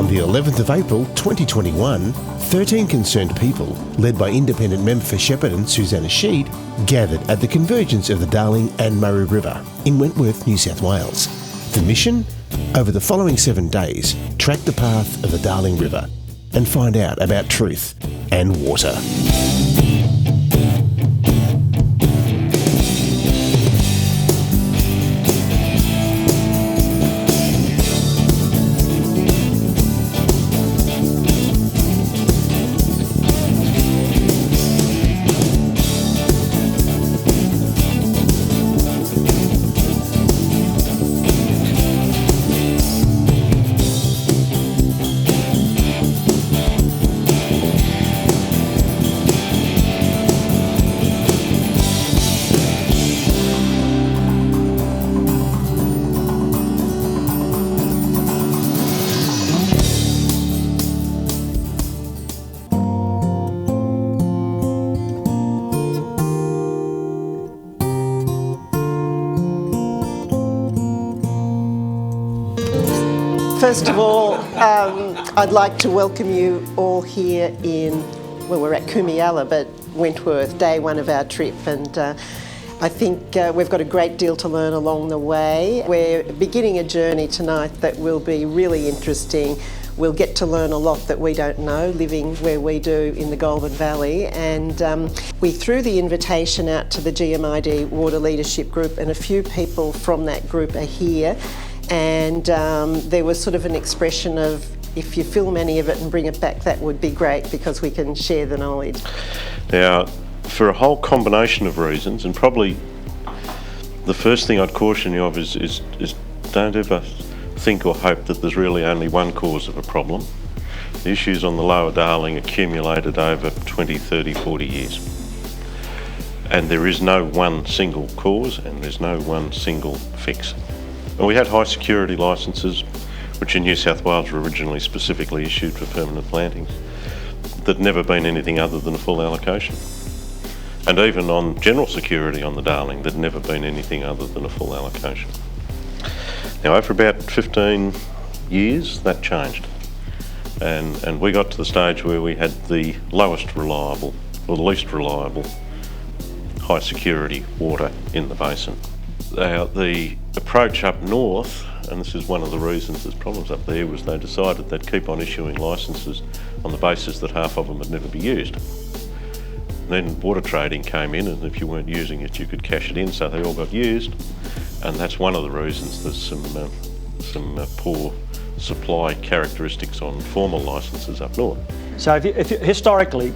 On the 11th of April 2021, 13 concerned people, led by independent member for Shepparton Suzanna Sheed, gathered at the convergence of the Darling and Murray River in Wentworth, New South Wales. The mission? Over the following 7 days, track the path of the Darling River and find out about truth and water. First of all, I'd like to welcome you all here we're at Kumialla, but Wentworth, day one of our trip, and I think we've got a great deal to learn along the way. We're beginning a journey tonight that will be really interesting. We'll get to learn a lot that we don't know, living where we do in the Goulburn Valley, and we threw the invitation out to the GMID Water Leadership Group, and a few people from that group are here. And there was sort of an expression of, if you film any of it and bring it back, that would be great because we can share the knowledge. Now, for a whole combination of reasons, and probably the first thing I'd caution you of is don't ever think or hope that there's really only one cause of a problem. The issues on the Lower Darling accumulated over 20, 30, 40 years. And there is no one single cause and there's no one single fix. And we had high security licences, which in New South Wales were originally specifically issued for permanent plantings, that never been anything other than a full allocation. And even on general security on the Darling, there'd never been anything other than a full allocation. Now, over about 15 years, that changed. And we got to the stage where we had the lowest reliable, or the least reliable, high security water in the basin. The approach up north, and this is one of the reasons there's problems up there, was they decided they'd keep on issuing licences on the basis that half of them would never be used. Then water trading came in, and if you weren't using it, you could cash it in, so they all got used. And that's one of the reasons there's some poor supply characteristics on formal licences up north. So historically,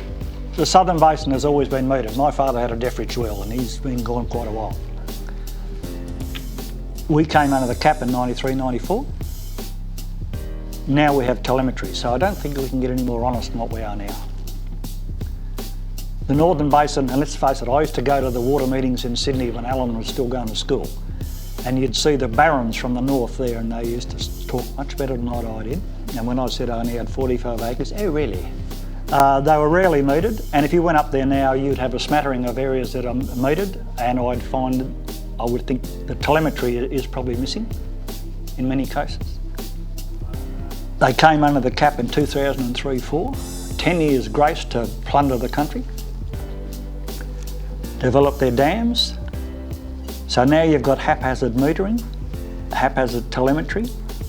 the Southern Basin has always been metered. My father had a Deffridge well, and he's been gone quite a while. We came under the cap in 93, 94. Now we have telemetry, so I don't think we can get any more honest than what we are now. The Northern Basin, and let's face it, I used to go to the water meetings in Sydney when Alan was still going to school, and you'd see the barons from the north there, and they used to talk much better than I did. And when I said I only had 45 acres, oh really? They were rarely metered, and if you went up there now, you'd have a smattering of areas that are metered, and I would think the telemetry is probably missing in many cases. They came under the cap in 2003-04, 10 years grace to plunder the country, develop their dams. So now you've got haphazard metering, haphazard telemetry.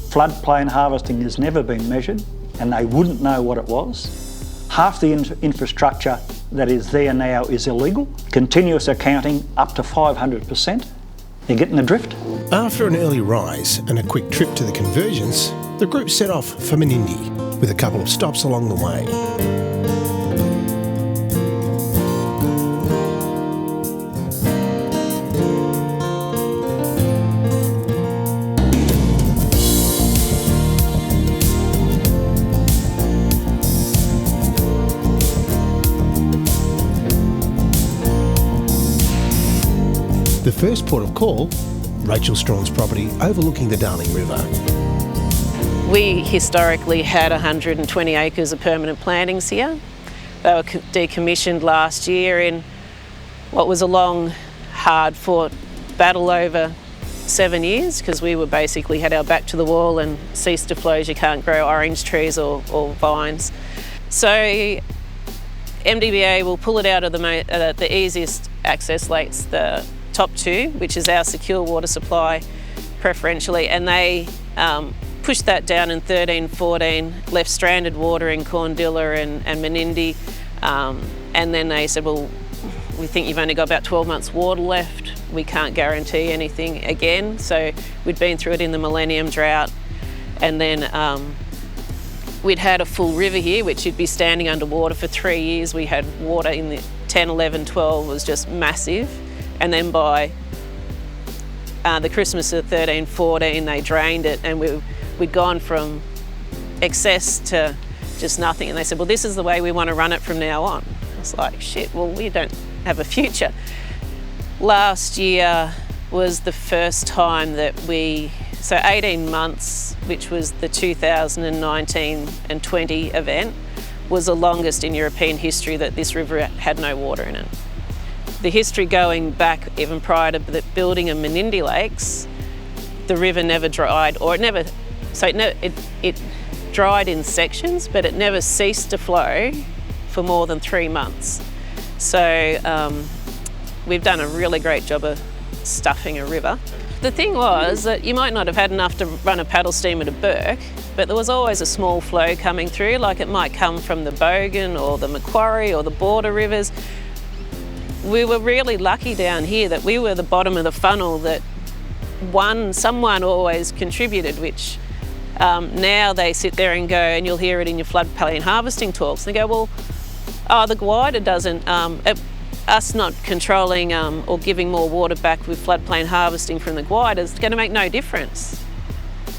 Floodplain harvesting has never been measured, and they wouldn't know what it was. Half the infrastructure that is there now is illegal. Continuous accounting up to 500%. You're getting the drift? After an early rise and a quick trip to the convergence, the group set off for Menindee, with a couple of stops along the way. The first port of call, Rachel Strawn's property overlooking the Darling River. We historically had 120 acres of permanent plantings here. They were decommissioned last year in what was a long, hard-fought battle over 7 years because we were basically had our back to the wall and ceased to flows. You can't grow orange trees or vines. So MDBA will pull it out of the easiest access lakes, the top two, which is our secure water supply preferentially, and they pushed that down in 13-14, left stranded water in Corndilla and Menindee, and then they said, well, we think you've only got about 12 months water left. We can't guarantee anything again. So we'd been through it in the millennium drought, and then we'd had a full river here, which you'd be standing underwater for 3 years. We had water in the 10, 11, 12 was just massive. And then by the Christmas of 13, 14, they drained it, and we'd gone from excess to just nothing. And they said, well, this is the way we want to run it from now on. I was like, shit, well, we don't have a future. Last year was the first time that so 18 months, which was the 2019 and 20 event, was the longest in European history that this river had no water in it. The history going back even prior to the building of Menindee Lakes, the river never dried, or it dried in sections, but it never ceased to flow for more than 3 months. So we've done a really great job of stuffing a river. The thing was that you might not have had enough to run a paddle steamer to Burke, but there was always a small flow coming through, like it might come from the Bogan or the Macquarie or the border rivers. We were really lucky down here that we were the bottom of the funnel, that someone always contributed, which now they sit there and go, and you'll hear it in your floodplain harvesting talks, they go, well, the Gwyder doesn't, us not controlling or giving more water back with floodplain harvesting from the Gwyder is going to make no difference.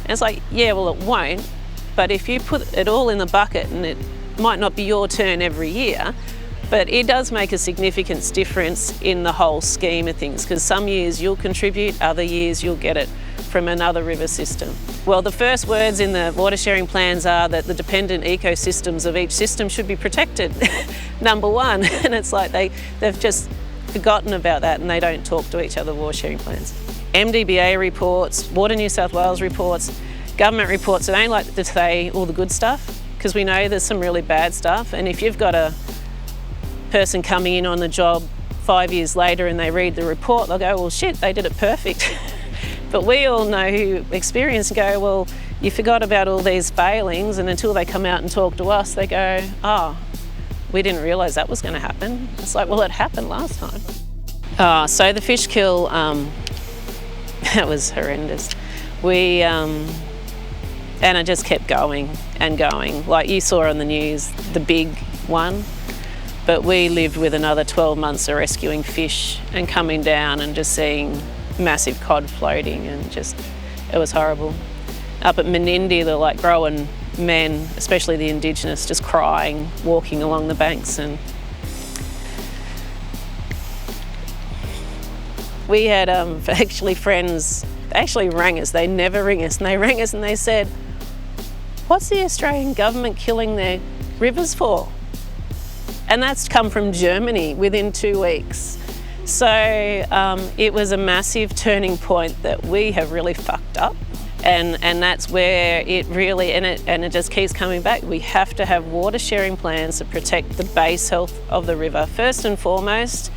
And it's like, yeah, well, it won't, but if you put it all in the bucket, and it might not be your turn every year, but it does make a significant difference in the whole scheme of things, because some years you'll contribute, other years you'll get it from another river system. Well, the first words in the water sharing plans are that the dependent ecosystems of each system should be protected, number one. And it's like they've just forgotten about that, and they don't talk to each other, water sharing plans. MDBA reports, Water New South Wales reports, government reports, they don't like to say all the good stuff, because we know there's some really bad stuff. And if you've got a person coming in on the job 5 years later and they read the report, they'll go, well, shit, they did it perfect. But we all know who experience and go, well, you forgot about all these failings, and until they come out and talk to us, they go, oh, we didn't realise that was going to happen. It's like, well, it happened last time. So the fish kill, that was horrendous. And it just kept going and going. Like you saw on the news, the big one. But we lived with another 12 months of rescuing fish and coming down and just seeing massive cod floating, and just, it was horrible. Up at Menindee, they're like growing men, especially the Indigenous, just crying, walking along the banks. And we had actually friends, they actually rang us, they never ring us, and they rang us and they said, what's the Australian government killing their rivers for? And that's come from Germany within 2 weeks. So it was a massive turning point that we have really fucked up. And that's where it really, and it just keeps coming back. We have to have water sharing plans to protect the base health of the river first and foremost,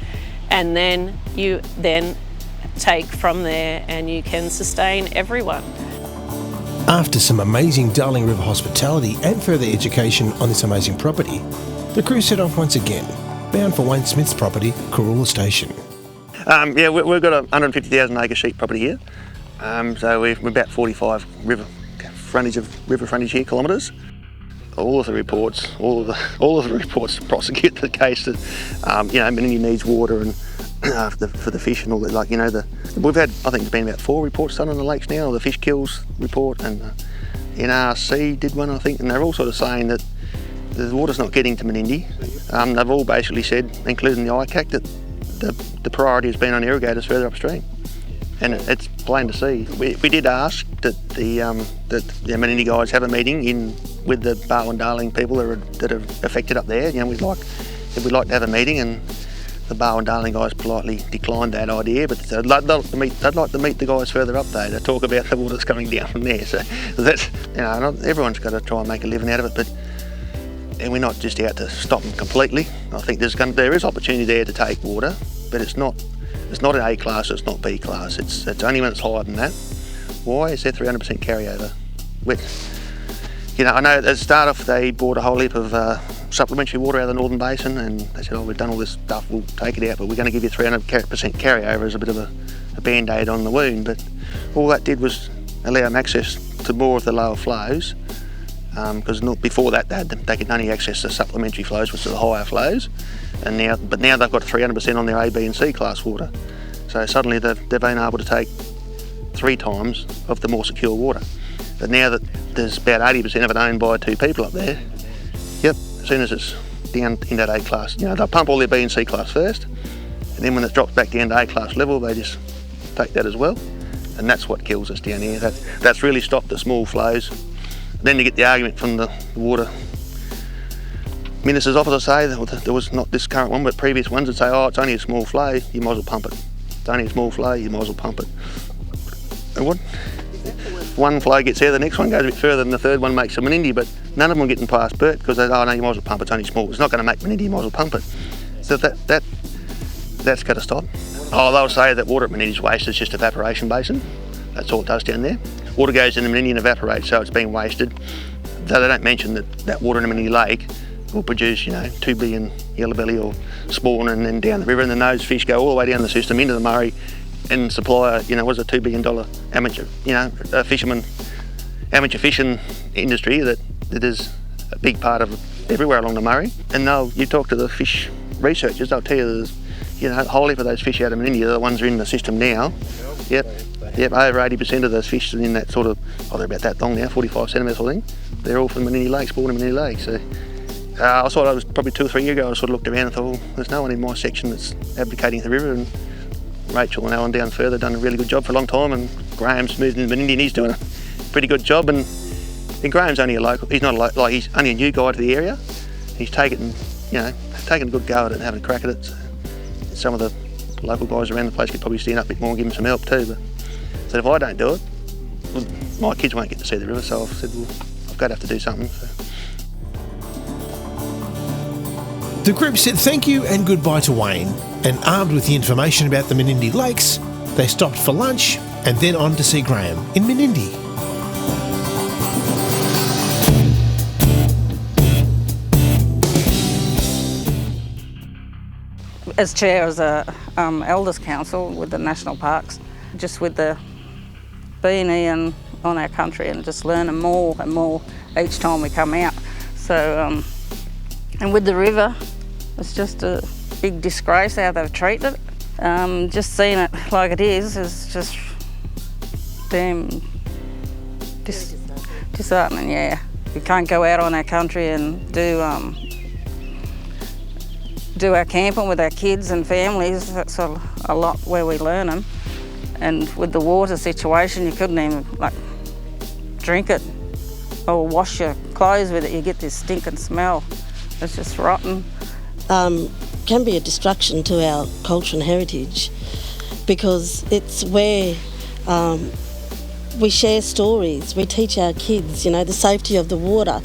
and then you then take from there and you can sustain everyone. After some amazing Darling River hospitality and further education on this amazing property, the crew set off once again, bound for Wayne Smith's property, Corolla Station. Yeah, we've got a 150,000 acre sheep property here. So we're about 45 river frontage here, kilometres. All of the reports prosecute the case that Menindee needs water and for the fish and all that. We've had, I think there's been about 4 reports done on the lakes now. The fish kills report, and NRC did one, I think, and they're all sort of saying that the water's not getting to Menindee. They've all basically said, including the ICAC, that the priority has been on irrigators further upstream. And it's plain to see. We did ask that the Menindee guys have a meeting with the Barwon Darling people that are affected up there. We'd like to have a meeting, and the Barwon Darling guys politely declined that idea, but they'd like to meet the guys further up there to talk about the water that's coming down from there. So that's, not everyone's got to try and make a living out of it, and we're not just out to stop them completely. I think there is opportunity there to take water, but it's not an A class, it's not B class. It's only when it's higher than that. Why? Is there 300% carryover? I know at the start off they bought a whole heap of supplementary water out of the Northern Basin, and they said, we've done all this stuff, we'll take it out, but we're going to give you 300% carryover as a bit of a band-aid on the wound. But all that did was allow them access to more of the lower flows, because before that they could only access the supplementary flows, which are the higher flows, but now they've got 300% on their A, B and C class water. So suddenly they've been able to take 3 times of the more secure water. But now that there's about 80% of it owned by 2 people up there, as soon as it's down in that A class, they'll pump all their B and C class first, and then when it drops back down to A class level, they just take that as well. And that's what kills us down here. That's really stopped the small flows. Then you get the argument from the water minister's office, I say, there was not this current one, but previous ones would say, it's only a small flow, you might as well pump it. It's only a small flow, you might as well pump it. And what? One flow gets there, the next one goes a bit further, and the third one makes a Menindee, but none of them are getting past Bert because they no, you might as well pump it, it's only small. It's not going to make Menindee, you might as well pump it. So that's got to stop. They'll say that water at Menindee's waste is just evaporation basin. That's all it does down there. Water goes in the Menindee and evaporates, so it's being wasted. Though they don't mention that water in the Menindee Lake will produce, 2 billion yellow belly or spawn, and then down the river, and then those fish go all the way down the system into the Murray and supply, was a $2 billion amateur, amateur fishing industry that is a big part of everywhere along the Murray. And you talk to the fish researchers, they'll tell you there's, a whole heap of those fish out of Menindee, the ones that are in the system now. Yep, over 80% of those fish are in that sort of, they're about that long now, 45 centimetres I think. They're all from Menindee Lake, spawned in Menindee Lake. So I thought I was probably 2 or 3 years ago, I sort of looked around and thought, there's no one in my section that's advocating the river. And Rachel and Alan down further done a really good job for a long time, and Graham's moved into Menindee and he's doing a pretty good job. And Graham's only a local, he's not he's only a new guy to the area. He's taken a good go at it and having a crack at it. So some of the local guys around the place could probably stand up a bit more and give him some help too. But so if I don't do it, my kids won't get to see the river, so I've said, I've got to have to do something. So. The group said thank you and goodbye to Wayne, and armed with the information about the Menindee Lakes, they stopped for lunch and then on to see Graham in Menindee. As chair of the Elders Council with the National Parks, just with the being on our country and just learning more and more each time we come out. So, and with the river, it's just a big disgrace how they've treated it. Just seeing it like it is just damn disheartening, yeah. We can't go out on our country and do our camping with our kids and families. That's a lot where we learn them. And with the water situation, you couldn't even drink it or wash your clothes with it. You get this stinking smell. It's just rotten. Can be a destruction to our culture and heritage, because it's where we share stories, we teach our kids, the safety of the water.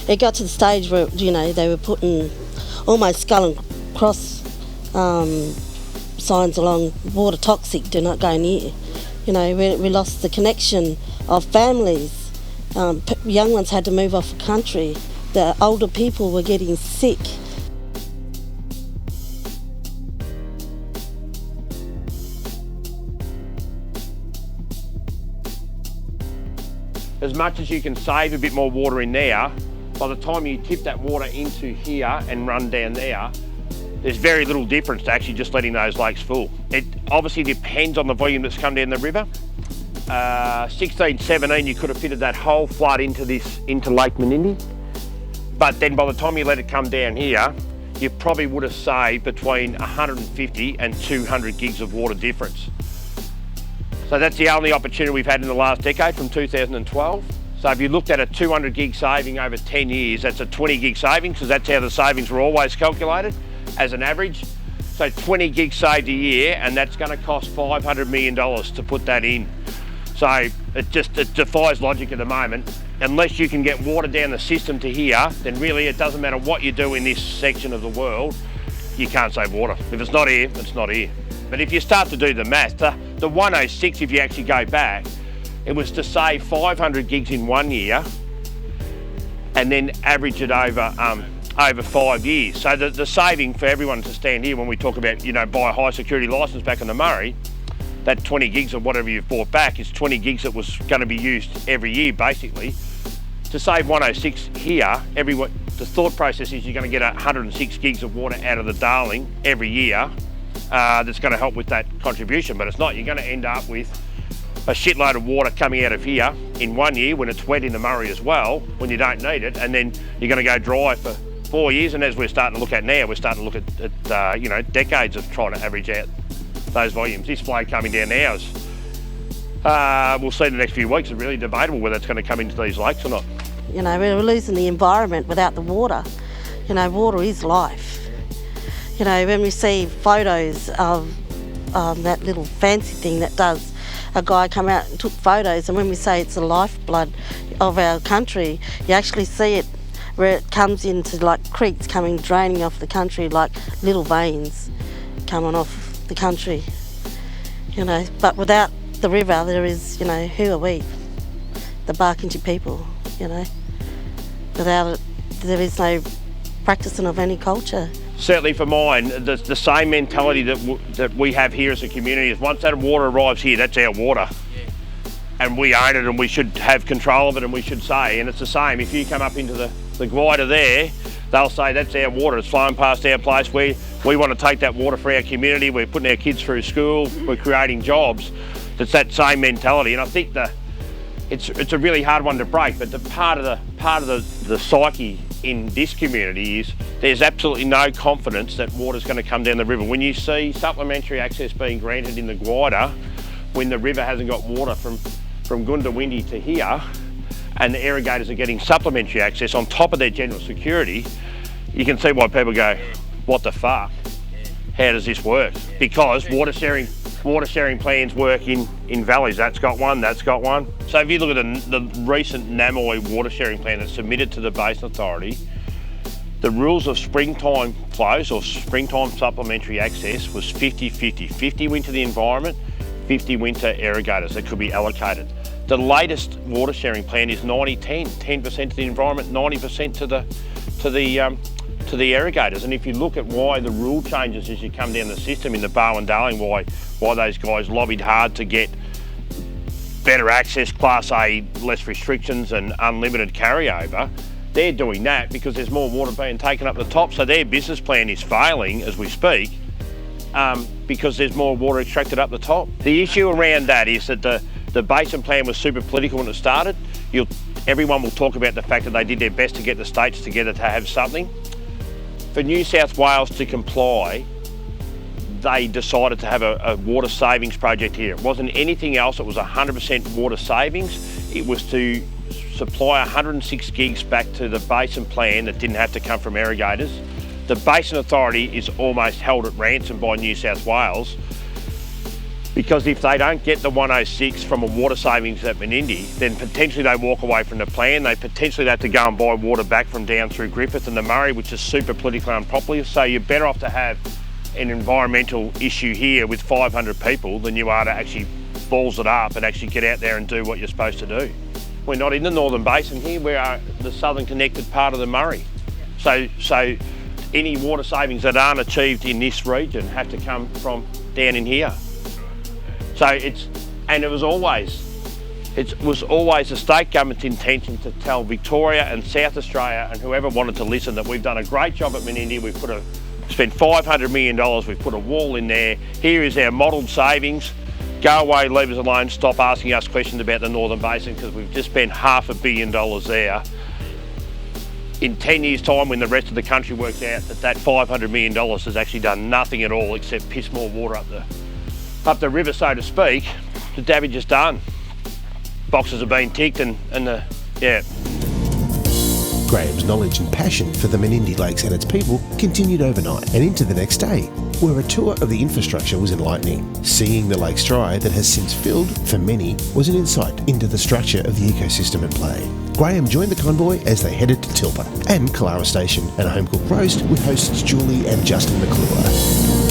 It got to the stage where, they were putting almost skull and cross signs along, water toxic, do not go near. We lost the connection of families. Young ones had to move off the country. The older people were getting sick. As much as you can save a bit more water in there, by the time you tip that water into here and run down there, there's very little difference to actually just letting those lakes full. It obviously depends on the volume that's come down the river. 16, 17, you could have fitted that whole flood into Lake Menindee. But then by the time you let it come down here, you probably would have saved between 150 and 200 gigs of water difference. So that's the only opportunity we've had in the last decade from 2012. So if you looked at a 200 gig saving over 10 years, that's a 20 gig saving, because that's how the savings were always calculated as an average. So 20 gigs saved a year, and that's going to cost $500 million to put that in. So it defies logic at the moment. Unless you can get water down the system to here, then really it doesn't matter what you do in this section of the world, you can't save water. If it's not here, it's not here. But if you start to do the math, the 106, if you actually go back, it was to save 500 gigs in 1 year and then average it over 5 years. So the saving for everyone to stand here when we talk about, buy a high security licence back in the Murray, that 20 gigs of whatever you've bought back is 20 gigs that was going to be used every year, basically. To save 106 here, the thought process is you're going to get 106 gigs of water out of the Darling every year. That's going to help with that contribution, but it's not. You're going to end up with a shitload of water coming out of here in 1 year when it's wet in the Murray as well, when you don't need it, and then you're going to go dry for 4 years. And as we're starting to look at now, we're starting to look at decades of trying to average out those volumes. This flow coming down now is, we'll see in the next few weeks. It's really debatable whether it's going to come into these lakes or not. We're losing the environment without the water. Water is life. When we see photos of that little fancy thing that does, a guy come out and took photos, and when we say it's the lifeblood of our country, you actually see it where it comes into like creeks draining off the country, like little veins coming off the country. But without the river, there is, who are we? The Barkindji people, Without it, there is no practicing of any culture. Certainly for mine, the same mentality that we have here as a community is once that water arrives here, that's our water. Yeah. And we own it and we should have control of it, and we should say, and it's the same, if you come up into the Gwyder there, they'll say that's our water, it's flowing past our place. We want to take that water for our community, we're putting our kids through school, we're creating jobs. It's that same mentality, and I think it's a really hard one to break, but the part of the psyche in this community is there's absolutely no confidence that water's going to come down the river. When you see supplementary access being granted in the Gwyder, when the river hasn't got water from Goondiwindi to here, and the irrigators are getting supplementary access on top of their general security, you can see why people go, what the fuck? How does this work? Because water sharing plans work in valleys. That's got one. So if you look at the recent Namoy water sharing plan that's submitted to the Basin Authority, the rules of springtime flows or springtime supplementary access was 50-50. 50 went to the environment, 50 went to irrigators that could be allocated. The latest water sharing plan is 90-10, 10% to the environment, 90% to the irrigators. And if you look at why the rule changes as you come down the system in the Barwon Darling, why those guys lobbied hard to get better access, Class A, less restrictions and unlimited carryover, they're doing that because there's more water being taken up the top. So their business plan is failing as we speak because there's more water extracted up the top. The issue around that is that the basin plan was super political when it started. Everyone will talk about the fact that they did their best to get the states together to have something. For New South Wales to comply, they decided to have a water savings project here. It wasn't anything else, it was 100% water savings. It was to supply 106 gigs back to the basin plan that didn't have to come from irrigators. The Basin Authority is almost held at ransom by New South Wales because if they don't get the 106 from a water savings at Menindee, then potentially they walk away from the plan. They potentially have to go and buy water back from down through Griffith and the Murray, which is super politically unpopular. So you're better off to have an environmental issue here with 500 people than you are to actually balls it up and actually get out there and do what you're supposed to do. We're not in the Northern Basin here, we are the southern connected part of the Murray. So any water savings that aren't achieved in this region have to come from down in here. So it was always the state government's intention to tell Victoria and South Australia and whoever wanted to listen that we've done a great job at Menindee. We've spent $500 million, we've put a wall in there. Here is our modelled savings. Go away, leave us alone, stop asking us questions about the Northern Basin because we've just spent $500 million there. In 10 years' time, when the rest of the country works out that $500 million has actually done nothing at all except piss more water up the river, so to speak, the damage is done. Boxes have been ticked yeah. Graham's knowledge and passion for the Menindee Lakes and its people continued overnight and into the next day. where a tour of the infrastructure was enlightening. Seeing the lakes dry that has since filled, for many, was an insight into the structure of the ecosystem at play. Graham joined the convoy as they headed to Tilpa and Kalara Station and a home-cooked roast with hosts Julie and Justin McClure.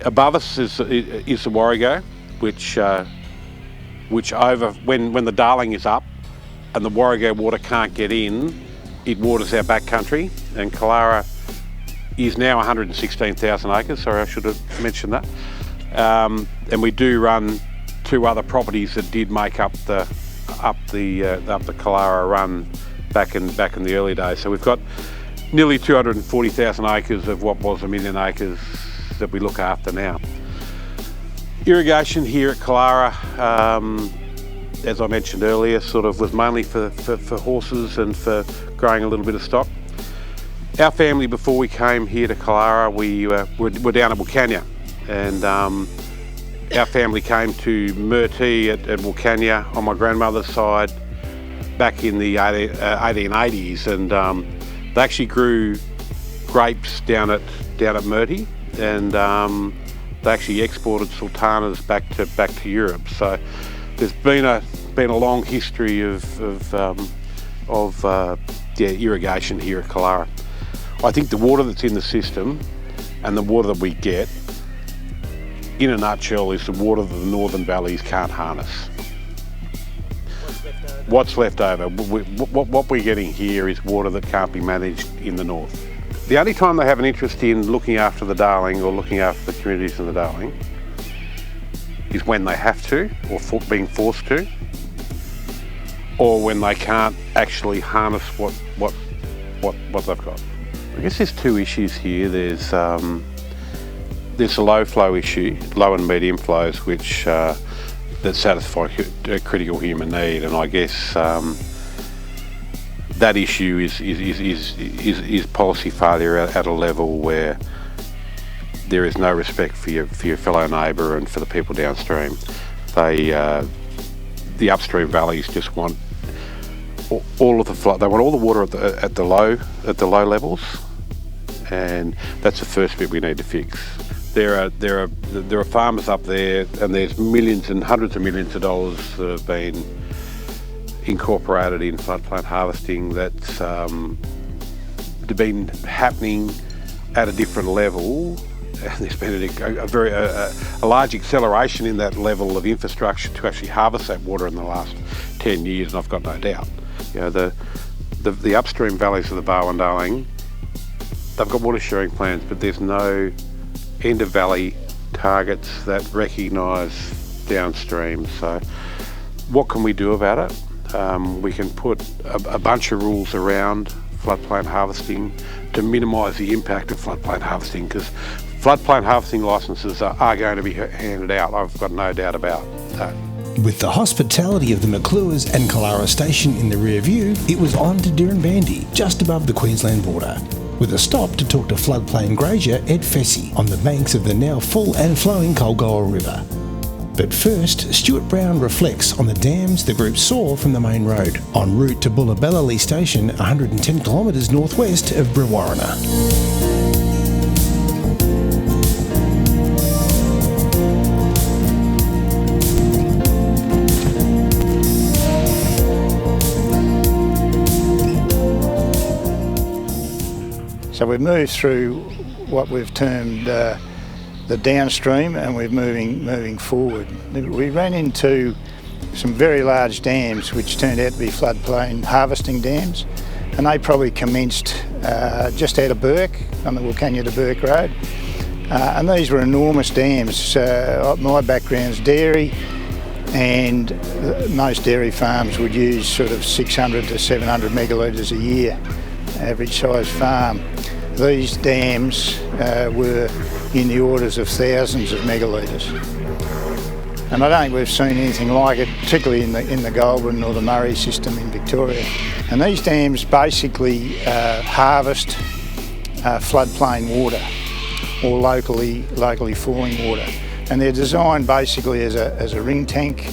Above us is the Warrego, which over when the Darling is up and the Warrego water can't get in, it waters our backcountry. And Kalara is now 116,000 acres. Sorry, I should have mentioned that. And we do run two other properties that did make up the Kalara run back in the early days. So we've got nearly 240,000 acres of what was 1 million acres that we look after now. Irrigation here at Kalara, as I mentioned earlier, sort of was mainly for horses and for growing a little bit of stock. Our family, before we came here to Kalara, we were down at Wilcannia, and our family came to Murtee at Wilcannia on my grandmother's side back in the 1880s, and they actually grew grapes down at Murtee. And they actually exported sultanas back to Europe. So there's been a long history of irrigation here at Kalara. I think the water that's in the system and the water that we get, in a nutshell, is the water that the northern valleys can't harness. What's left over? What we're getting here is water that can't be managed in the north. The only time they have an interest in looking after the Darling or looking after the communities in the Darling is when they have to, or being forced to, or when they can't actually harness what they've got. I guess there's two issues here. There's a low flow issue, low and medium flows, which that satisfy a critical human need, and I guess that issue is policy failure at a level where there is no respect for your fellow neighbour and for the people downstream. The upstream valleys just want all of the flow. They want all the water at the low levels, and that's the first bit we need to fix. There are farmers up there, and there's millions and hundreds of millions of dollars that have been incorporated in floodplain harvesting that's been happening at a different level. And there's been a large acceleration in that level of infrastructure to actually harvest that water in the last 10 years, and I've got no doubt. You know, the upstream valleys of the Barwon and Darling, they've got water sharing plans, but there's no end of valley targets that recognise downstream. So what can we do about it? We can put a bunch of rules around floodplain harvesting to minimise the impact of floodplain harvesting, because floodplain harvesting licences are going to be handed out. I've got no doubt about that. With the hospitality of the McClures and Kalara Station in the rear view, it was on to Dirranbandi, just above the Queensland border, with a stop to talk to floodplain grazier Ed Fessy on the banks of the now full and flowing Colgoa River. But first, Stuart Brown reflects on the dams the group saw from the main road, en route to Bullabellaley Station, 110 kilometres northwest of Brewarrina. So we've moved through what we've termed the downstream, and we're moving forward. We ran into some very large dams which turned out to be floodplain harvesting dams, and they probably commenced just out of Burke on the Wilcannia to Burke Road, and these were enormous dams. My background's dairy, and most dairy farms would use sort of 600 to 700 megalitres a year, average size farm. these dams were in the orders of thousands of megalitres. And I don't think we've seen anything like it, particularly in the Goulburn or the Murray system in Victoria. And these dams basically harvest floodplain water or locally falling water. And they're designed basically as a ring tank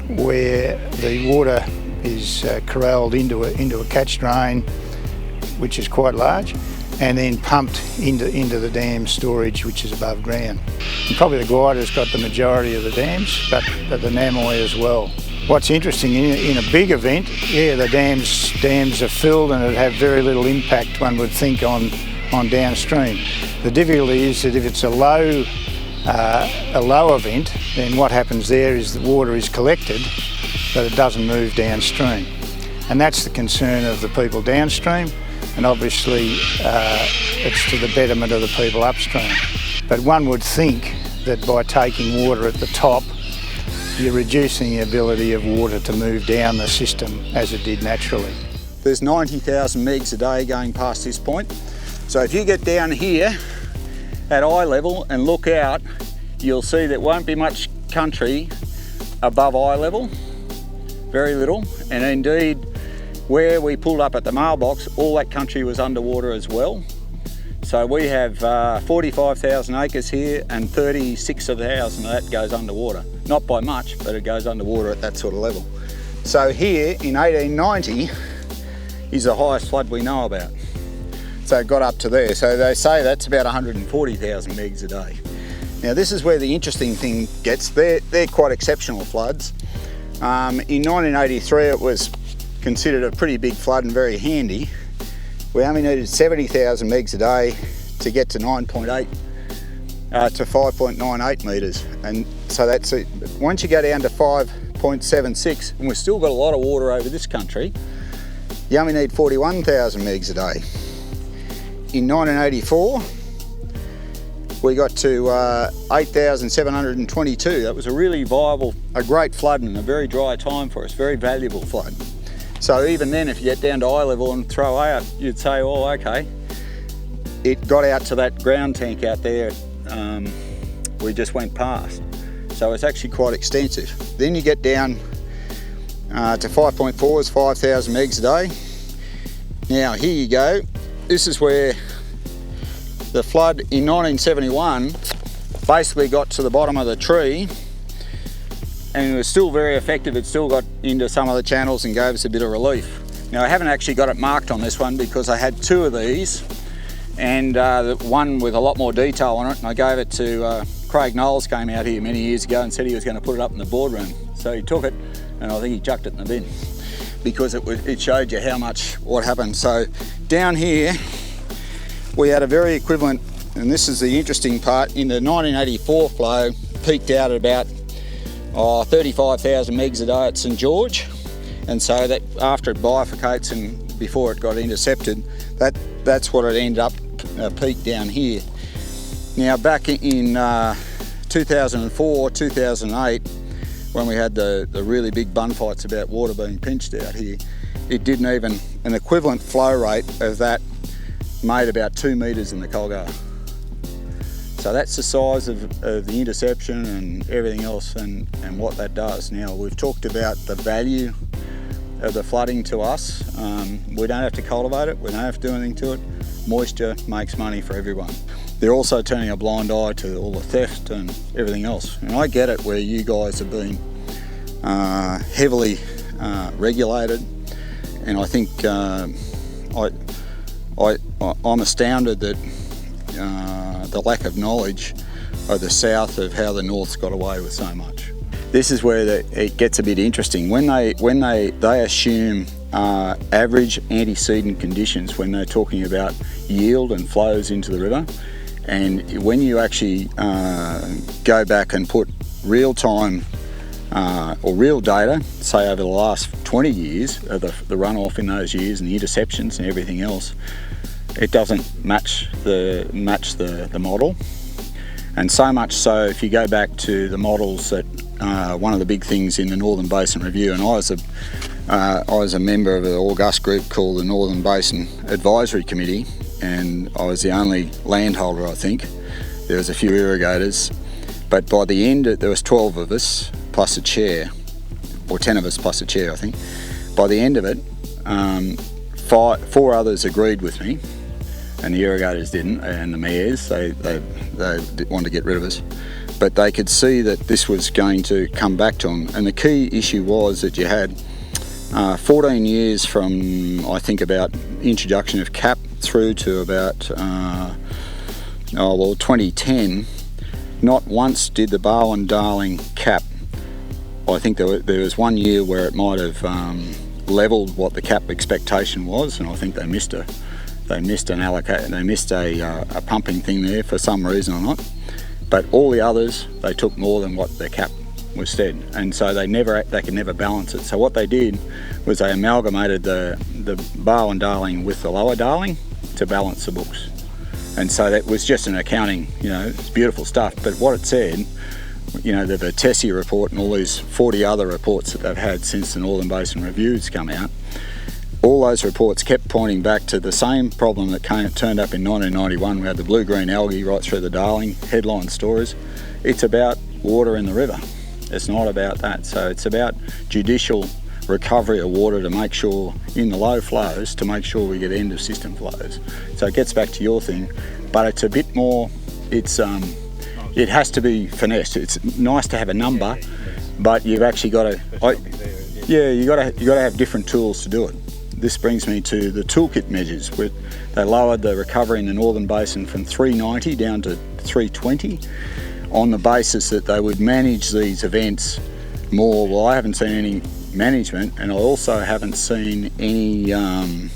where the water is corralled into a catch drain, which is quite large, and then pumped into the dam storage, which is above ground. And probably the Gwyda's got the majority of the dams, but the Namoy as well. What's interesting, in a big event, yeah, the dams are filled and it'd have very little impact, one would think, on downstream. The difficulty is that if it's a low event, then what happens there is the water is collected, but it doesn't move downstream. And that's the concern of the people downstream, and obviously it's to the betterment of the people upstream. But one would think that by taking water at the top, you're reducing the ability of water to move down the system as it did naturally. There's 90,000 megs a day going past this point. So if you get down here at eye level and look out, you'll see there won't be much country above eye level, very little. And indeed, where we pulled up at the mailbox, all that country was underwater as well. So we have 45,000 acres here and 36,000 of that goes underwater. Not by much, but it goes underwater at that sort of level. So here in 1890 is the highest flood we know about. So it got up to there. So they say that's about 140,000 megs a day. Now this is where the interesting thing gets. They're quite exceptional floods. In 1983 it was considered a pretty big flood and very handy. We only needed 70,000 megs a day to get to 9.8 to 5.98 metres, and so that's it. Once you go down to 5.76, and we've still got a lot of water over this country, you only need 41,000 megs a day. In 1984 we got to 8,722. That was a really viable, a great flood and a very dry time for us, very valuable flood. So even then, if you get down to eye level and throw out, you'd say, oh, okay. It got out to that ground tank out there we just went past. So it's actually quite extensive. Then you get down to 5.4 is 5,000 megs a day. Now here you go. This is where the flood in 1971 basically got to the bottom of the tree, and it was still very effective. It still got into some of the channels and gave us a bit of relief. Now I haven't actually got it marked on this one because I had two of these, and the one with a lot more detail on it, and I gave it to Craig Knowles, came out here many years ago and said he was going to put it up in the boardroom. So he took it and I think he chucked it in the bin because it showed you how much what happened. So down here we had a very equivalent, and this is the interesting part, in the 1984 flow peaked out at about 35,000 megs a day at St George, and so that after it bifurcates and before it got intercepted, that's what it ended up peaked down here. Now back in 2004, 2008, when we had the really big bun fights about water being pinched out here, it didn't even, an equivalent flow rate of that made about 2 metres in the Colgar. So that's the size of the interception and everything else and what that does. Now we've talked about the value of the flooding to us. We don't have to cultivate it, we don't have to do anything to it. Moisture makes money for everyone. They're also turning a blind eye to all the theft and everything else. And I get it where you guys have been heavily regulated, and I think I'm astounded that the lack of knowledge of the south of how the north's got away with so much. This is where it gets a bit interesting. When they assume average antecedent conditions when they're talking about yield and flows into the river, and when you actually go back and put real-time or real data, say over the last 20 years of the runoff in those years and the interceptions and everything else, it doesn't match the model. And so much so, if you go back to the models that one of the big things in the Northern Basin Review, and I was a member of an august group called the Northern Basin Advisory Committee, and I was the only landholder, I think. There was a few irrigators, but by the end, there was 12 of us plus a chair, or 10 of us plus a chair, I think. By the end of it, 4 others agreed with me, and the irrigators didn't, and the mayors, they wanted to get rid of us. But they could see that this was going to come back to them, and the key issue was that you had 14 years from, I think, about introduction of CAP through to about 2010. Not once did the Barwon Darling CAP. I think there was 1 year where it might have levelled what the CAP expectation was, and I think they missed a pumping thing there for some reason or not. But all the others, they took more than what the CAP was said, and so they could never balance it. So what they did was they amalgamated the Barwon Darling with the lower Darling to balance the books. And so that was just an accounting, it's beautiful stuff. But what it said, the Vertesi report and all these 40 other reports that they've had since the Northern Basin Review's come out, all those reports kept pointing back to the same problem that turned up in 1991. We had the blue-green algae right through the Darling, headline stories. It's about water in the river. It's not about that. So it's about judicial recovery of water to make sure, in the low flows, to make sure we get end of system flows. So it gets back to your thing, but it's a bit more, it has to be finessed. It's nice to have a number, but you've actually got to, you got to have different tools to do it. This brings me to the toolkit measures, where they lowered the recovery in the Northern Basin from 390 down to 320 on the basis that they would manage these events more. Well, I haven't seen any management, and I also haven't seen any the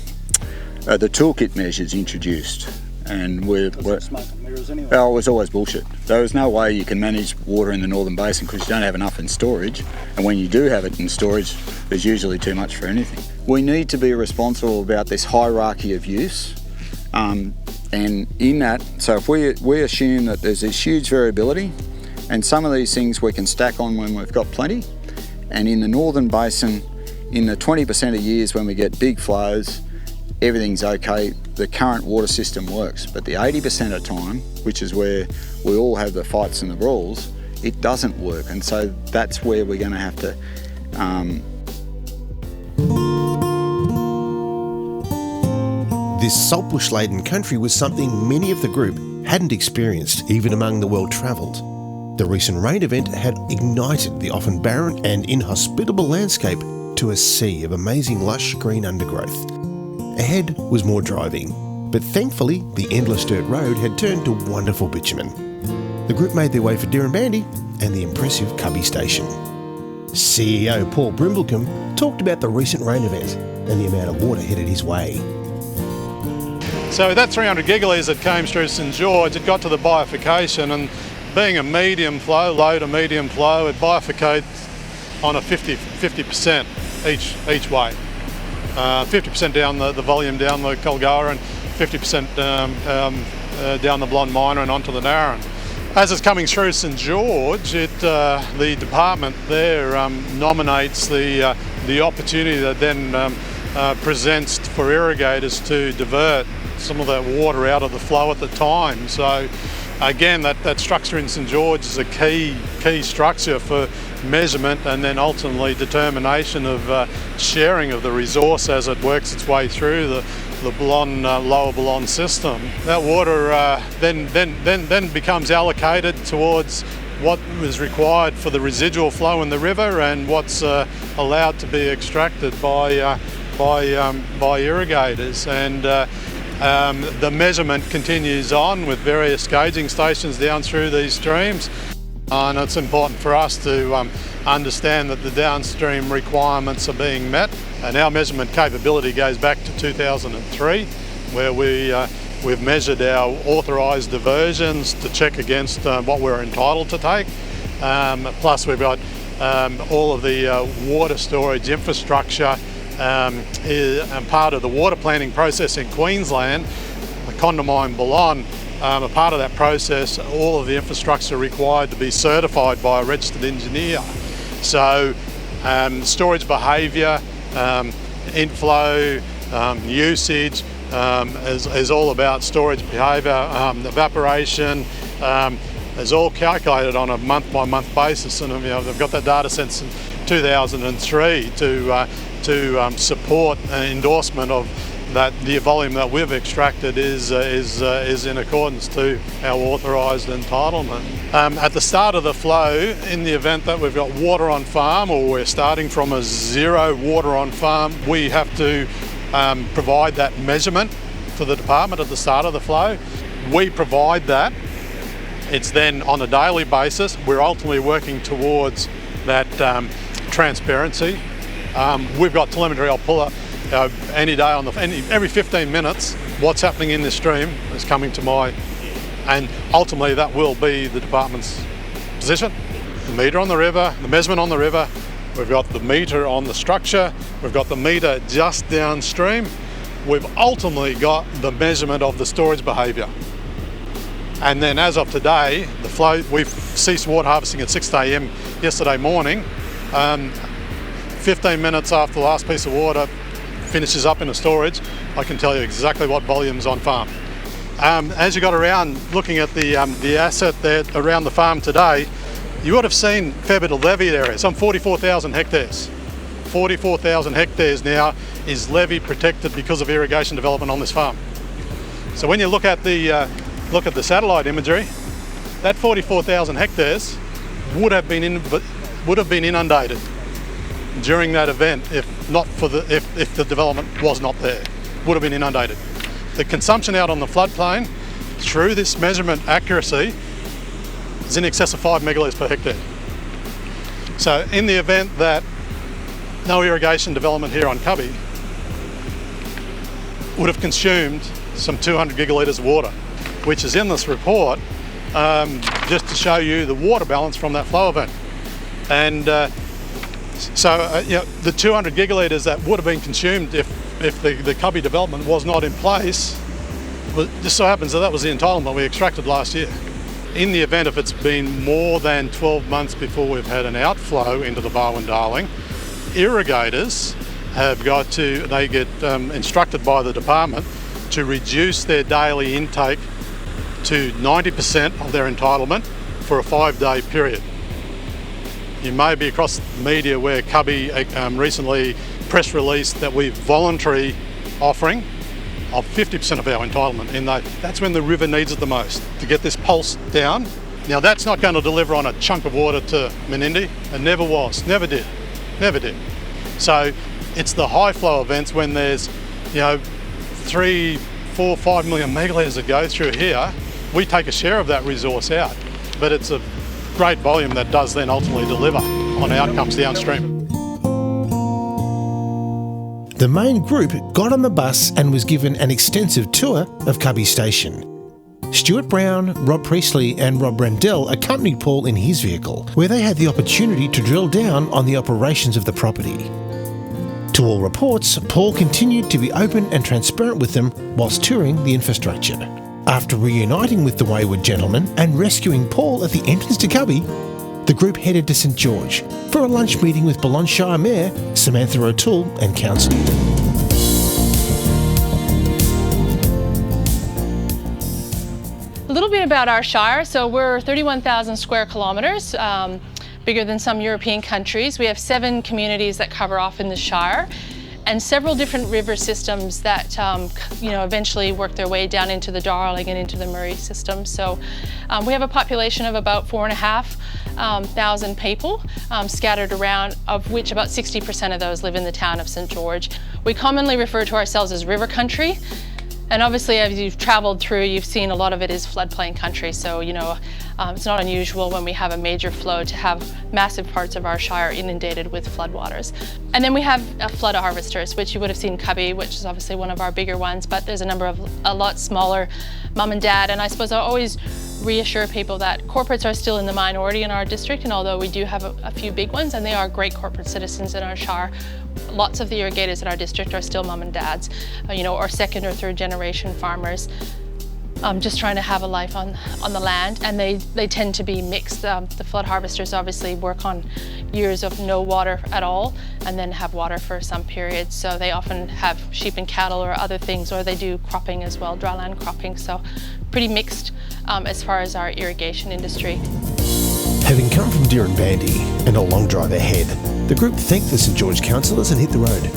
toolkit measures introduced. And it was always bullshit. There was no way you can manage water in the Northern Basin because you don't have enough in storage, and when you do have it in storage, there's usually too much for anything. We need to be responsible about this hierarchy of use, and in that, so if we assume that there's this huge variability, and some of these things we can stack on when we've got plenty, and in the Northern Basin, in the 20% of years when we get big flows, everything's okay, the current water system works. But the 80% of time, which is where we all have the fights and the brawls, it doesn't work. And so that's where we're going to have to... This saltbush-laden country was something many of the group hadn't experienced, even among the well-travelled. The recent rain event had ignited the often barren and inhospitable landscape to a sea of amazing lush green undergrowth. Ahead was more driving, but thankfully the endless dirt road had turned to wonderful bitumen. The group made their way for Dirranbandy and the impressive Cubby Station. CEO Paul Brimblecombe talked about the recent rain event and the amount of water headed his way. So that 300 gigalitres that came through St George, it got to the bifurcation, and being a medium flow, low to medium flow, it bifurcates on a 50% each way. 50% down the volume down the Colgara and 50% down the Blonde Miner and onto the Narran. As it's coming through St George, the department there nominates the opportunity that then presents for irrigators to divert some of that water out of the flow at the time. So again, that structure in St George is a key structure for measurement and then ultimately determination of sharing of the resource as it works its way through the lower Ballon system. That water then becomes allocated towards what is required for the residual flow in the river and what's allowed to be extracted by irrigators. And the measurement continues on with various gauging stations down through these streams. And it's important for us to understand that the downstream requirements are being met. And our measurement capability goes back to 2003, where we've measured our authorised diversions to check against what we're entitled to take. Plus we've got all of the water storage infrastructure part of the water planning process in Queensland. The Condamine Ballon, a part of that process, all of the infrastructure required to be certified by a registered engineer. So storage behaviour, inflow, usage, is all about storage behaviour, evaporation. Is all calculated on a month-by-month basis, and they've got that data since 2003 to support endorsement of that the volume that we've extracted is in accordance to our authorised entitlement. At the start of the flow, in the event that we've got water on farm or we're starting from a zero water on farm, we have to provide that measurement to the department at the start of the flow. We provide that. It's then on a daily basis. We're ultimately working towards that transparency. We've got telemetry. I'll pull up any day every 15 minutes. What's happening in this stream is coming to my, and ultimately that will be the department's position. The meter on the river, the measurement on the river. We've got the meter on the structure. We've got the meter just downstream. We've ultimately got the measurement of the storage behaviour. And then as of today, the flow, we've ceased water harvesting at 6 a.m. yesterday morning. 15 minutes after the last piece of water finishes up in the storage, I can tell you exactly what volume's on farm. As you got around looking at the asset there around the farm today, you would have seen a fair bit of levee area, some 44,000 hectares. 44,000 hectares now is levee protected because of irrigation development on this farm. So when you look at the satellite imagery, that 44,000 hectares would have been inundated during that event if the development was not there. Would have been inundated. The consumption out on the floodplain through this measurement accuracy is in excess of 5 megalitres per hectare. So in the event that no irrigation development here on Cubby would have consumed some 200 gigalitres of water, which is in this report, just to show you the water balance from that flow event. And the 200 gigalitres that would have been consumed if the Cubby development was not in place, just so happens that was the entitlement we extracted last year. In the event if it's been more than 12 months before we've had an outflow into the Barwon-Darling, irrigators get instructed by the department to reduce their daily intake to 90% of their entitlement for a 5-day period. You may be across the media where Cubby recently press released that we're voluntary offering of 50% of our entitlement. That's when the river needs it the most, to get this pulse down. Now that's not going to deliver on a chunk of water to Menindee. It never was, never did. So it's the high flow events when there's 3, 4, 5 million megalitres that go through here. We take a share of that resource out, but it's a great volume that does then ultimately deliver on outcomes downstream. The main group got on the bus and was given an extensive tour of Cubby Station. Stuart Brown, Rob Priestley and Rob Brendell accompanied Paul in his vehicle, where they had the opportunity to drill down on the operations of the property. To all reports, Paul continued to be open and transparent with them whilst touring the infrastructure. After reuniting with the wayward gentleman and rescuing Paul at the entrance to Cubby, the group headed to St George for a lunch meeting with Boulogne Shire Mayor Samantha O'Toole and Council. A little bit about our shire. So we're 31,000 square kilometres, bigger than some European countries. We have 7 communities that cover off in the shire, and several different river systems that eventually work their way down into the Darling and into the Murray system. So we have a population of about 4,500 people scattered around, of which about 60% of those live in the town of St George. We commonly refer to ourselves as river country. And obviously, as you've travelled through, you've seen a lot of it is floodplain country. So, it's not unusual when we have a major flow to have massive parts of our shire inundated with floodwaters. And then we have flood harvesters, which you would have seen Cubby, which is obviously one of our bigger ones, but there's a number of a lot smaller mum and dad. And I suppose I always reassure people that corporates are still in the minority in our district, and although we do have a few big ones, and they are great corporate citizens in our shire, lots of the irrigators in our district are still mum and dads, or second or third generation farmers. just trying to have a life on the land, and they tend to be mixed. The flood harvesters obviously work on years of no water at all and then have water for some periods, so they often have sheep and cattle or other things, or they do cropping as well, dryland cropping, so pretty mixed as far as our irrigation industry. Having come from Dirranbandy and a long drive ahead, the group thanked the St George councillors and hit the road.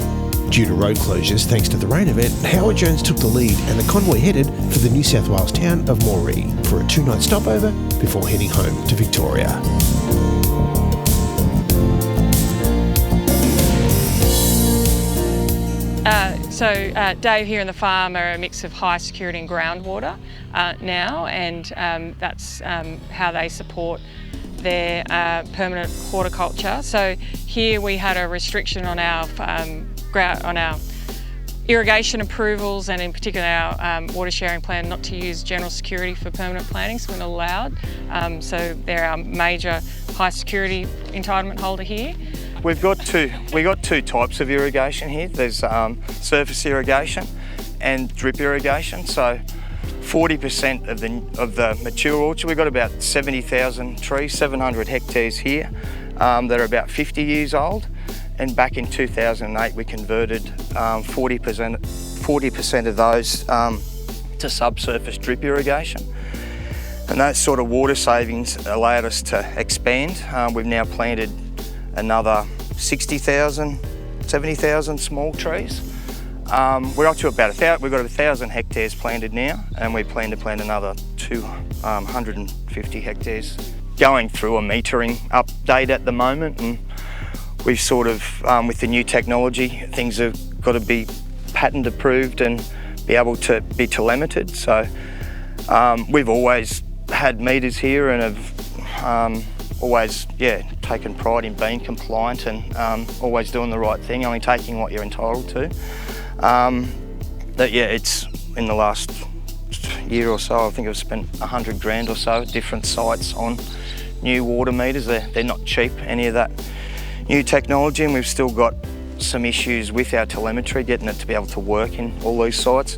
Due to road closures thanks to the rain event, Howard Jones took the lead and the convoy headed for the New South Wales town of Moree for a 2-night stopover before heading home to Victoria. Dave here and the farm are a mix of high security and groundwater now, and that's how they support their permanent horticulture. So here we had a restriction on our irrigation approvals, and in particular our water sharing plan, not to use general security for permanent plantings. We're not allowed. So they're our major high security entitlement holder here. We've got two types of irrigation here. There's surface irrigation and drip irrigation. So 40% of the mature orchard, we've got about 70,000 trees, 700 hectares here that are about 50 years old. And back in 2008, we converted 40% of those to subsurface drip irrigation. And that sort of water savings allowed us to expand. We've now planted another 60,000, 70,000 small trees. We're up to about we've got 1,000 hectares planted now, and we plan to plant another 250 hectares. Going through a metering update at the moment, and we've sort of, with the new technology, things have got to be patent approved and be able to be telemetered. So we've always had meters here and have always, taken pride in being compliant and always doing the right thing, only taking what you're entitled to. It's in the last year or so, I think I've spent 100 grand or so at different sites on new water meters. They're not cheap, any of that new technology, and we've still got some issues with our telemetry, getting it to be able to work in all these sites.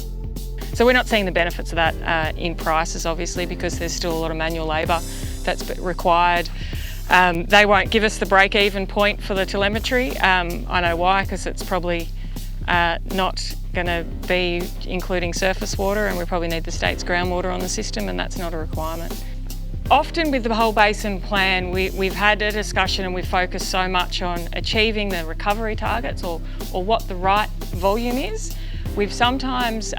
So we're not seeing the benefits of that in prices, obviously, because there's still a lot of manual labour that's required. They won't give us the break-even point for the telemetry. I know why, because it's probably not going to be including surface water, and we probably need the state's groundwater on the system, and that's not a requirement. Often with the whole basin plan, we've had a discussion and we've focused so much on achieving the recovery targets or what the right volume is. We've sometimes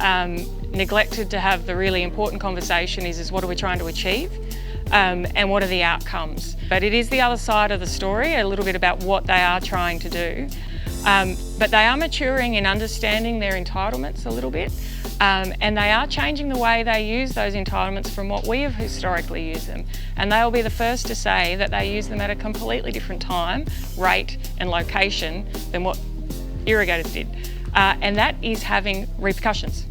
neglected to have the really important conversation is what are we trying to achieve and what are the outcomes. But it is the other side of the story, a little bit about what they are trying to do. But they are maturing in understanding their entitlements a little bit. And they are changing the way they use those entitlements from what we have historically used them. And they'll be the first to say that they use them at a completely different time, rate and location than what irrigators did. And that is having repercussions.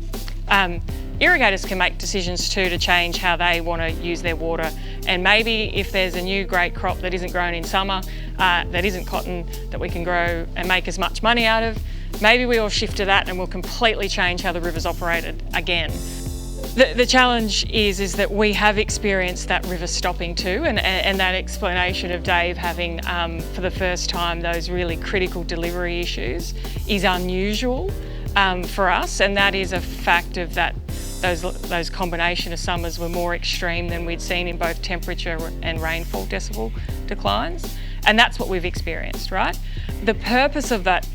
Irrigators can make decisions too to change how they want to use their water. And maybe if there's a new great crop that isn't grown in summer, that isn't cotton, that we can grow and make as much money out of, maybe we all shift to that and we'll completely change how the river's operated again. The challenge is that we have experienced that river stopping too, and that explanation of Dave having, for the first time, those really critical delivery issues is unusual for us, and that is a fact of that those combination of summers were more extreme than we'd seen in both temperature and rainfall decibel declines. And that's what we've experienced, right? The purpose of that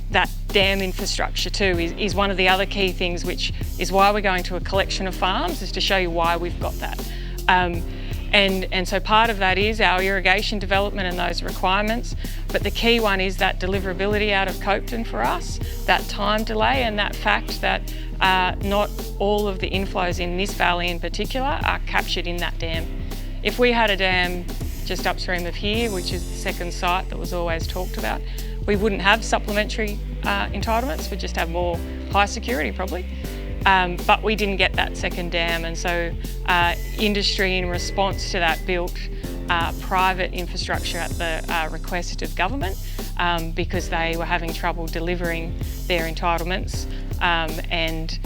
dam infrastructure too is one of the other key things, which is why we're going to a collection of farms, is to show you why we've got that. And so part of that is our irrigation development and those requirements, but the key one is that deliverability out of Copeton for us, that time delay, and that fact that not all of the inflows in this valley in particular are captured in that dam. If we had a dam just upstream of here, which is the second site that was always talked about, we wouldn't have supplementary entitlements, we'd just have more high security probably. But we didn't get that second dam, and so industry in response to that built private infrastructure at the request of government because they were having trouble delivering their entitlements and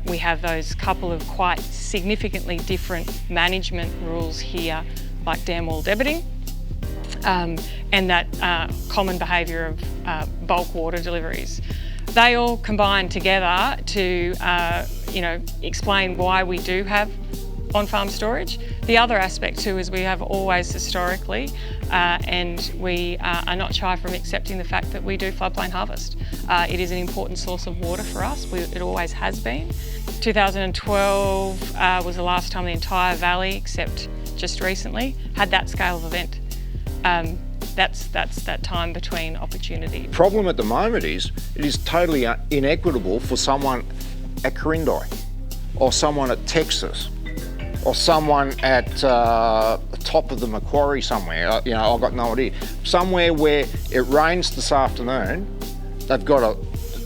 we have those couple of quite significantly different management rules here, like dam wall debbiting, and that common behaviour of bulk water deliveries. They all combine together to explain why we do have on-farm storage. The other aspect too is we have always historically, and we are not shy from accepting the fact that we do floodplain harvest. It is an important source of water for us. It always has been. 2012 was the last time the entire valley, except just recently, had that scale of event. That's that time between opportunity. The problem at the moment is it is totally inequitable for someone at Corindi, or someone at Texas, or someone at the top of the Macquarie somewhere. I've got no idea. Somewhere where it rains this afternoon, they've got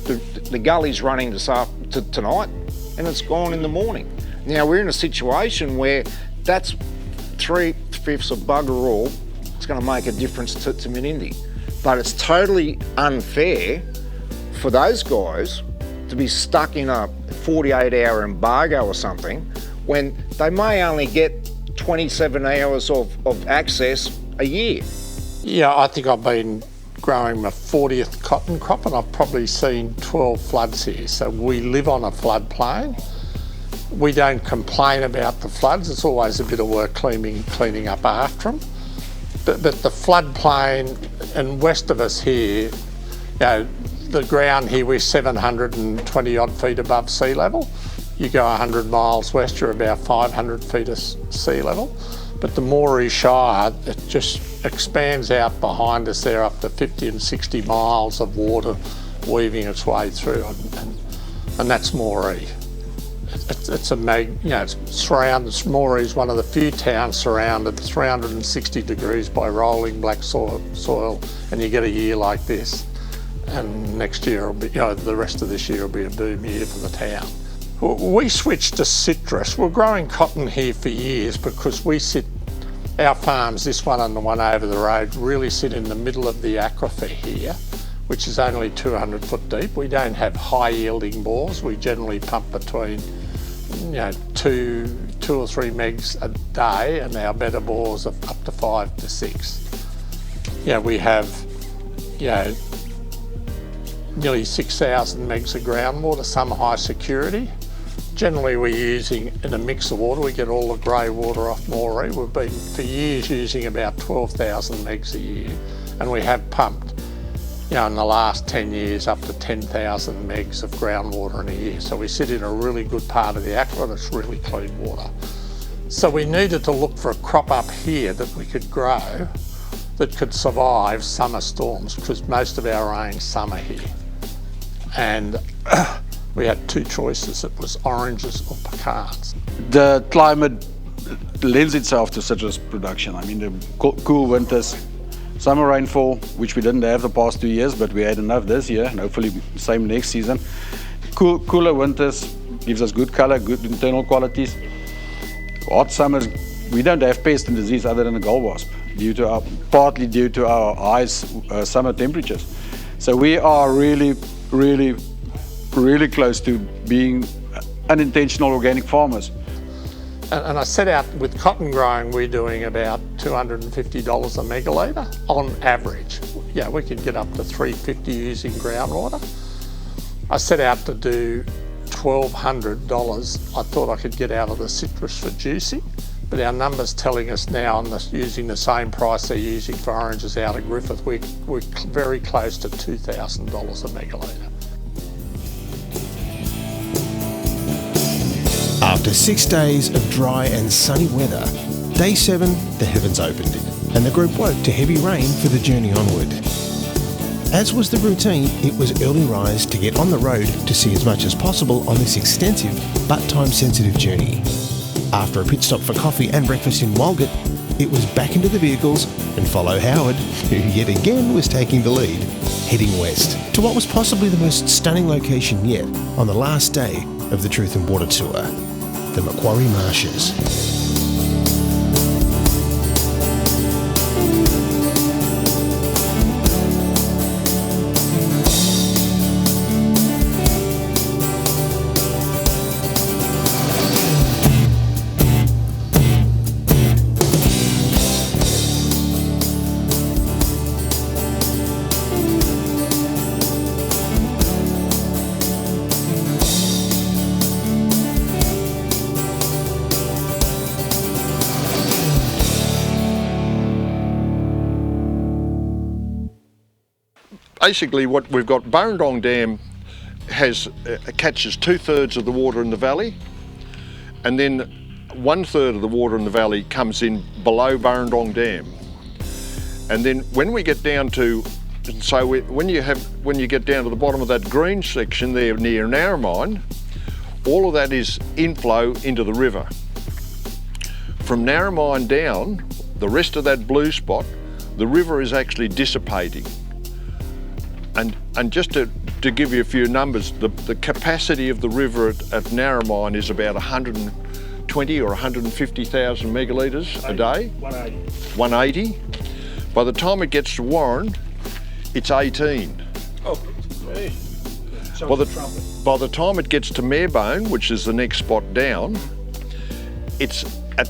the gully's running tonight, and it's gone in the morning. Now we're in a situation where that's 3/5 of bugger all. It's going to make a difference to Menindee. But it's totally unfair for those guys to be stuck in a 48-hour embargo or something when they may only get 27 hours of access a year. Yeah, I think I've been growing my 40th cotton crop and I've probably seen 12 floods here. So we live on a floodplain. We don't complain about the floods. It's always a bit of work cleaning up after them. But the floodplain and west of us here, the ground here, we're 720 odd feet above sea level. You go 100 miles west, you're about 500 feet of sea level. But the Moree Shire, it just expands out behind us there up to 50 and 60 miles of water weaving its way through, and that's Moree. It's surrounded. Moree is one of the few towns surrounded 360 degrees by rolling black soil, and you get a year like this. And next year will be, the rest of this year will be a boom year for the town. We switched to citrus. We're growing cotton here for years because our farms, this one and the one over the road, really sit in the middle of the aquifer here, which is only 200 foot deep. We don't have high yielding bores. We generally pump between 2 or 3 megs a day, and our better bores are up to 5 to 6. We have nearly 6,000 megs of groundwater, some high security. Generally we're using, in a mix of water, we get all the grey water off Moree. We've been for years using about 12,000 megs a year, and we have pumped in the last 10 years up to 10,000 megs of groundwater in a year. So we sit in a really good part of the aquifer that's really clean water. So we needed to look for a crop up here that we could grow that could survive summer storms, because most of our rain's summer here. And we had 2 choices. It was oranges or pecans. The climate lends itself to citrus production. I mean, the cool winters, summer rainfall, which we didn't have the past 2 years, but we had enough this year, and hopefully same next season. Cooler winters gives us good colour, good internal qualities. Hot summers, we don't have pest and disease other than the gold wasp, partly due to our high summer temperatures. So we are really close to being unintentional organic farmers. And I set out with cotton growing, we're doing about $250 a megalitre on average. We could get up to $350 using groundwater. I set out to do $1,200 I thought I could get out of the citrus for juicing, but our numbers telling us now, using the same price they're using for oranges out of Griffith, we're very close to $2,000 a megalitre. After 6 days of dry and sunny weather, day 7, the heavens opened, and the group woke to heavy rain for the journey onward. As was the routine, it was early rise to get on the road to see as much as possible on this extensive but time-sensitive journey. After a pit stop for coffee and breakfast in Walgett, it was back into the vehicles and follow Howard, who yet again was taking the lead, heading west to what was possibly the most stunning location yet on the last day of the Truth and Water Tour, the Macquarie Marshes. basically what we've got, Burrendong Dam catches 2/3 of the water in the valley, and then 1/3 of the water in the valley comes in below Burrendong Dam. And then when we get down to, so when you get down to the bottom of that green section there near Narromine, all of that is inflow into the river. From Narromine down, the rest of that blue spot, the river is actually dissipating. And just to give you a few numbers, the capacity of the river at Narromine is about 120 or 150,000 megalitres a day. 180. By the time it gets to Warren, it's 18. Oh, by the time it gets to Marebone, which is the next spot down, it's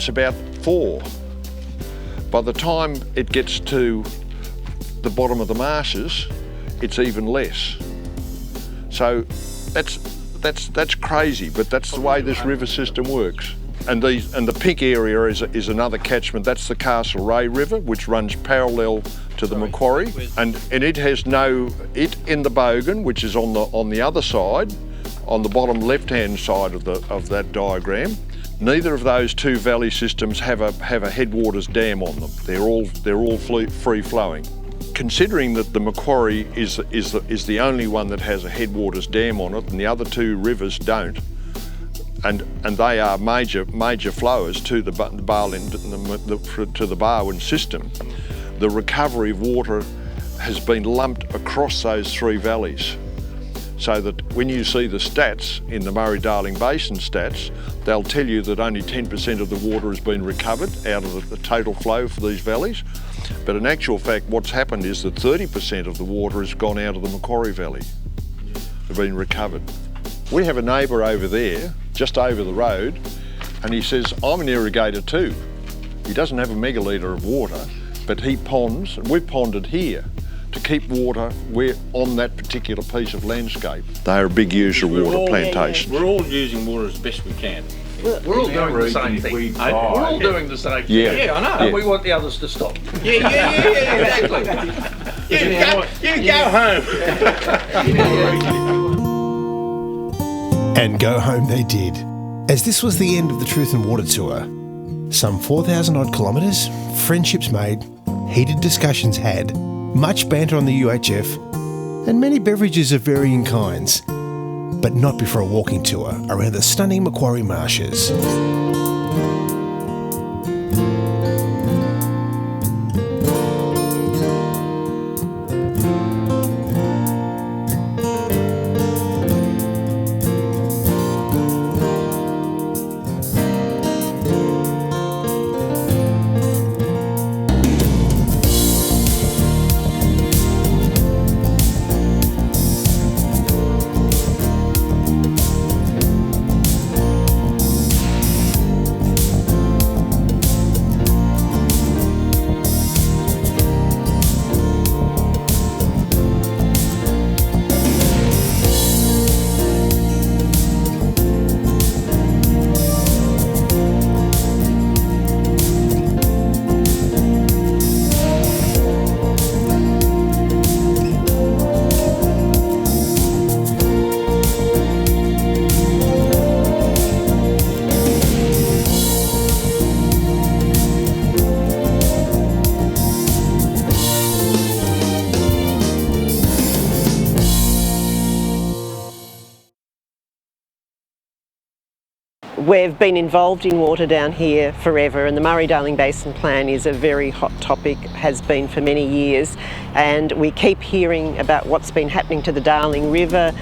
about 4. By the time it gets to the bottom of the marshes, it's even less. So that's crazy, but that's the way this river system works. And the pink area is another catchment. That's the Castlereagh River, which runs parallel to the Macquarie, and it has it in the Bogan, which is on the other side, on the bottom left-hand side of that diagram. Neither of those two valley systems have a headwaters dam on them. They're all free flowing. Considering that the Macquarie is the only one that has a headwaters dam on it, and the other two rivers don't, and they are major flowers to the Barwon system, the recovery of water has been lumped across those three valleys. So that when you see the stats in the Murray-Darling Basin stats, they'll tell you that only 10% of the water has been recovered out of the total flow for these valleys. But in actual fact, what's happened is that 30% of the water has gone out of the Macquarie Valley, have been recovered. We have a neighbour over there, just over the road, and he says, I'm an irrigator too. He doesn't have a megalitre of water, but he ponds, and we've ponded here to keep water on that particular piece of landscape. They're a big user of water plantation. We're all using water as best we can. We're all doing the same thing. We're all doing the same thing. Yeah, I know. Yeah. And we want the others to stop. Yeah, exactly. You go home. And go home they did, as this was the end of the Truth and Water tour. Some 4,000 odd kilometres, friendships made, heated discussions had, much banter on the UHF, and many beverages of varying kinds, but not before a walking tour around the stunning Macquarie marshes. We've been involved in water down here forever, and the Murray-Darling Basin Plan is a very hot topic, has been for many years, and we keep hearing about what's been happening to the Darling River,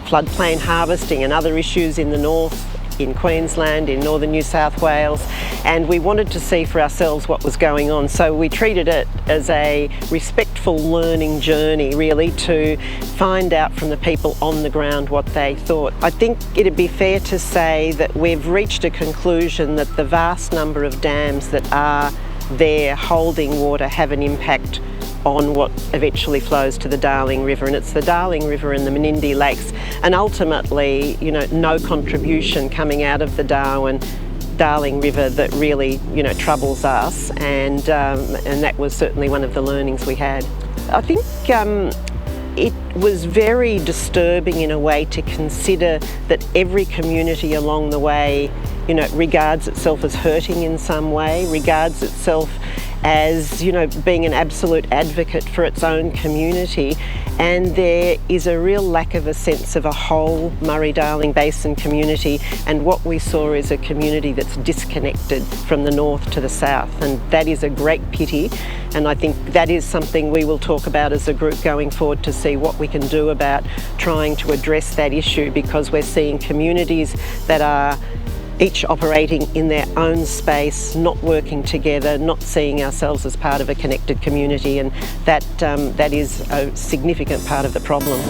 floodplain harvesting and other issues in the north, in Queensland, in northern New South Wales, and we wanted to see for ourselves what was going on. So we treated it as a respectful learning journey, really, to find out from the people on the ground what they thought. I think it'd be fair to say that we've reached a conclusion that the vast number of dams that are there holding water have an impact on what eventually flows to the Darling River, and it's the Darling River and the Menindee Lakes, and ultimately, you know, no contribution coming out of the Darling River that really, you know, troubles us, and that was certainly one of the learnings we had. I think it was very disturbing in a way to consider that every community along the way, you know, regards itself as hurting in some way, regards itself as, you know, being an absolute advocate for its own community, and there is a real lack of a sense of a whole Murray-Darling Basin community, and what we saw is a community that's disconnected from the north to the south, and that is a great pity, and I think that is something we will talk about as a group going forward to see what we can do about trying to address that issue, because we're seeing communities that are each operating in their own space, not working together, not seeing ourselves as part of a connected community, and that is a significant part of the problem.